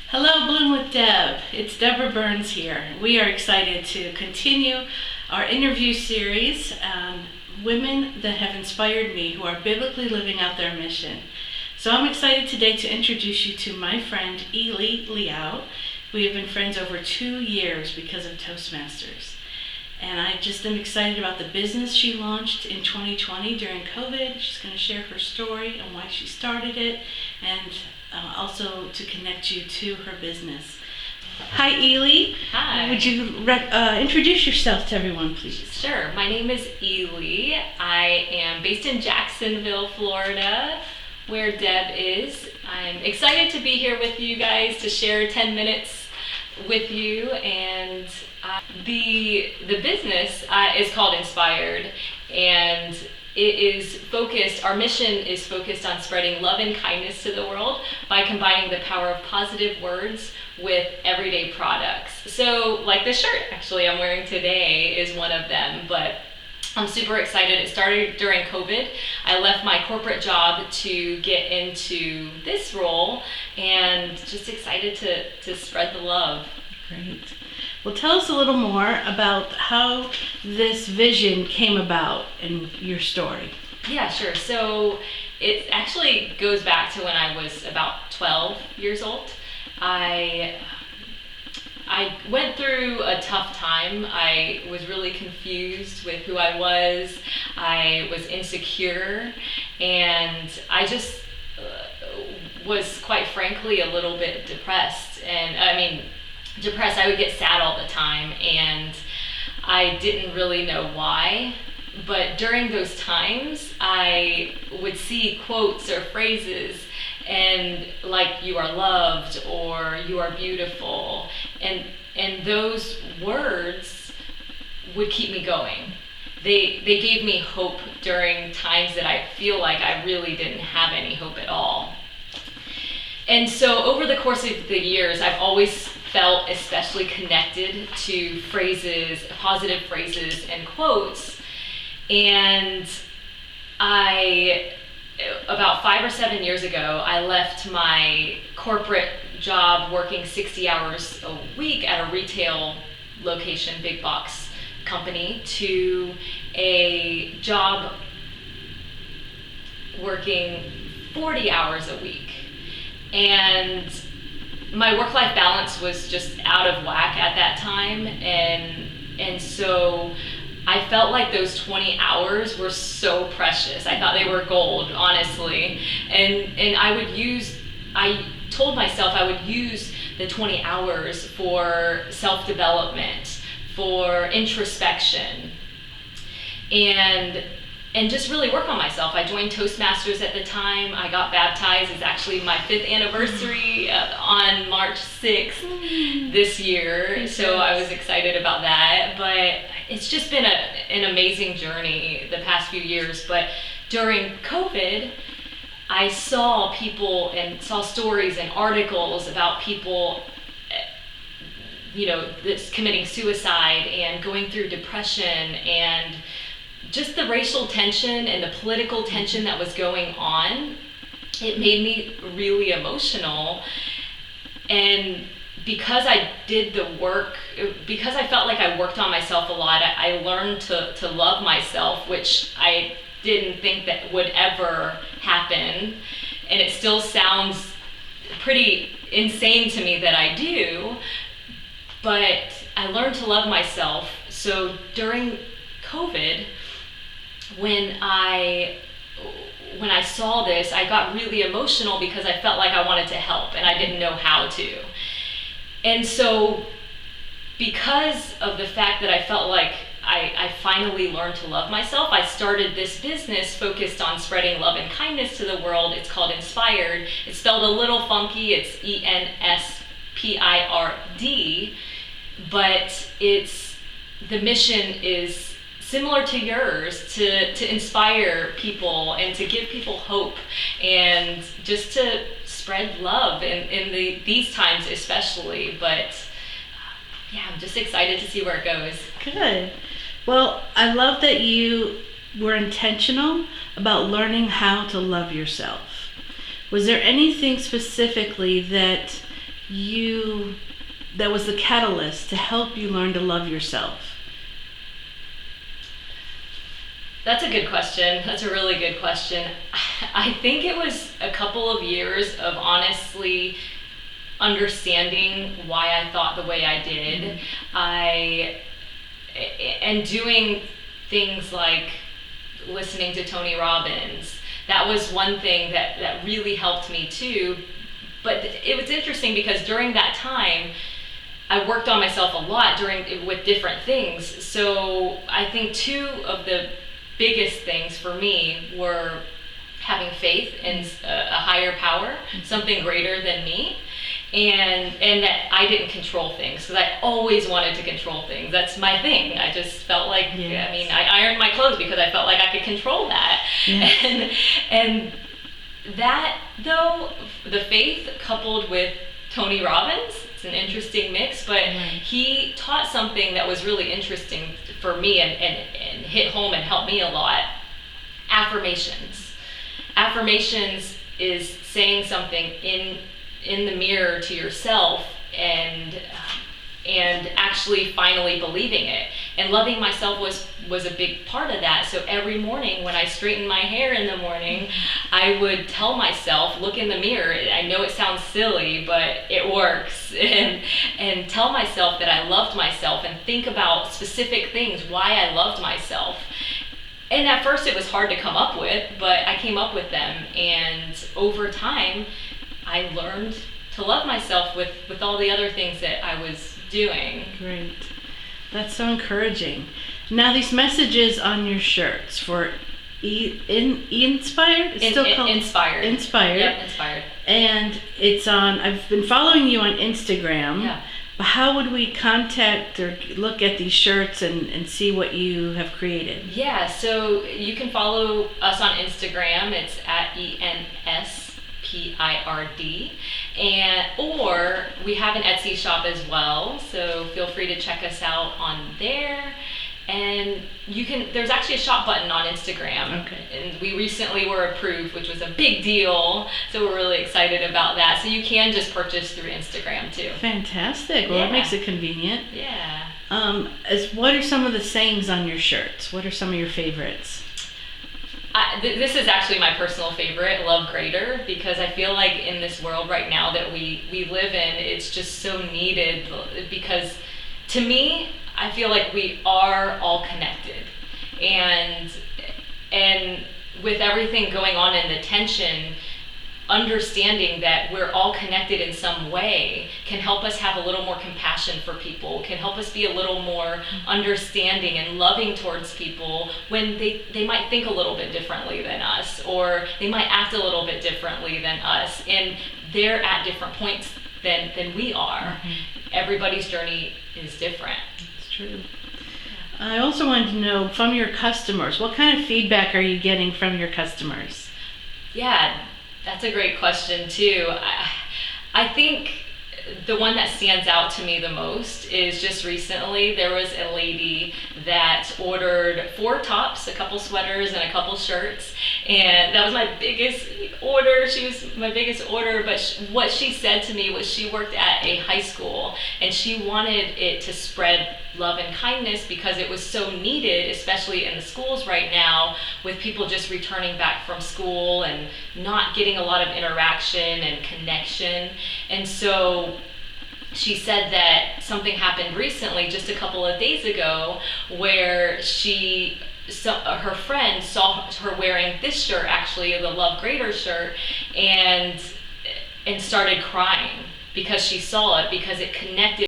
Hello, Bloom with Deb. It's Deborah Burns here. We are excited to continue our interview series, Women that have inspired me who are biblically living out their mission. So I'm excited today to introduce you to my friend, Elly Liao. We have been friends over 2 years because of Toastmasters. And I just am excited about the business she launched in 2020 during COVID. She's going to share her story and why she started it, and also to connect you to her business. Hi, Elly. Hi. Would you introduce yourself to everyone, please? Sure. My name is Elly. I am based in Jacksonville, Florida, where Deb is. I'm excited to be here with you guys to share 10 minutes with you. And the business is called ENSPIRd, and it is focused, our mission is focused on spreading love and kindness to the world by combining the power of positive words with everyday products. So like this shirt actually I'm wearing today is one of them, but I'm super excited. It started during COVID. I left my corporate job to get into this role and just excited to spread the love. Great. Well, tell us a little more about how this vision came about in your story. Yeah, sure. So it actually goes back to when I was about 12 years old. I went through a tough time. I was really confused with who I was. I was insecure, and I just was quite frankly a little bit depressed. Depressed, I would get sad all the time, and I didn't really know why. But during those times, I would see quotes or phrases and like "you are loved" or "you are beautiful," and those words would keep me going. They gave me hope during times that I feel like I really didn't have any hope at all. And so over the course of the years, I've always felt especially connected to phrases, positive phrases and quotes. And about 5 or 7 years ago, I left my corporate job working 60 hours a week at a retail location, big box company, to a job working 40 hours a week. And my work-life balance was just out of whack at that time, and so I felt like those 20 hours were so precious. I thought they were gold, honestly. And I told myself I would use the 20 hours for self-development, for introspection, and just really work on myself. I joined Toastmasters at the time. I got baptized. It's actually my 5th anniversary on March 6th this year. So I was excited about that. But it's just been an amazing journey the past few years. But during COVID, I saw people and saw stories and articles about people that's committing suicide and going through depression, and just the racial tension and the political tension that was going on. It made me really emotional. And because I did the work, because I felt like I worked on myself a lot, I learned to love myself, which I didn't think that would ever happen. And it still sounds pretty insane to me that I do, but I learned to love myself. So during COVID, when I saw this, I got really emotional because I felt like I wanted to help and I didn't know how to. And so because of the fact that I felt like I finally learned to love myself, I started this business focused on spreading love and kindness to the world. It's called ENSPIRd. It's spelled a little funky. It's ENSPIRD, but the mission is similar to yours, to inspire people and to give people hope and just to spread love in these times especially. But yeah, I'm just excited to see where it goes. Good. Well, I love that you were intentional about learning how to love yourself. Was there anything specifically that that was the catalyst to help you learn to love yourself? That's a good question. That's a really good question. I think it was a couple of years of honestly understanding why I thought the way I did. And doing things like listening to Tony Robbins. That was one thing that really helped me too. But it was interesting because during that time, I worked on myself a lot with different things. So I think two of the biggest things for me were having faith in a higher power, something greater than me, and that I didn't control things, because I always wanted to control things. That's my thing. I just felt like, Yes. I mean, I ironed my clothes because I felt like I could control that. Yes. And that, though, the faith coupled with Tony Robbins, it's an interesting mix, but he taught something that was really interesting for me and hit home and helped me a lot. Affirmations. Affirmations is saying something in the mirror to yourself and actually finally believing it. And loving myself was a big part of that. So every morning when I straightened my hair in the morning, I would tell myself, look in the mirror. I know it sounds silly, but it works. And tell myself that I loved myself and think about specific things, why I loved myself. And at first it was hard to come up with, but I came up with them. And over time, I learned to love myself with all the other things that I was doing. Great. That's so encouraging. Now these messages on your shirts for ENSPIRd? It's still called ENSPIRd. ENSPIRd. Yep, ENSPIRd. And it's on, I've been following you on Instagram. Yeah. How would we contact or look at these shirts and see what you have created? Yeah, so you can follow us on Instagram. It's at ENSPIRD. Or we have an Etsy shop as well, so feel free to check us out on there. And there's actually a shop button on Instagram. Okay. And we recently were approved, which was a big deal, so we're really excited about that. So you can just purchase through Instagram too. Fantastic. Well, Yeah. it makes it convenient. Yeah. What are some of the sayings on your shirts? What are some of your favorites? This is actually my personal favorite, love greater, because I feel like in this world right now that we live in, it's just so needed, because to me, I feel like we are all connected, and with everything going on in the tension, understanding that we're all connected in some way can help us have a little more compassion for people, can help us be a little more understanding and loving towards people when they might think a little bit differently than us, or they might act a little bit differently than us, and they're at different points than we are. Everybody's journey is different. It's true. I also wanted to know from your customers, what kind of feedback are you getting from your customers? Yeah, that's a great question too. I think the one that stands out to me the most is just recently there was a lady that ordered 4 tops, a couple sweaters, and a couple shirts, and that was my biggest order. She was my biggest order, but what she said to me was she worked at a high school and she wanted it to spread love and kindness because it was so needed, especially in the schools right now, with people just returning back from school and not getting a lot of interaction and connection. And so she said that something happened recently, just a couple of days ago, where her friend saw her wearing this shirt, actually, the Love Greater shirt, and started crying because she saw it, because it connected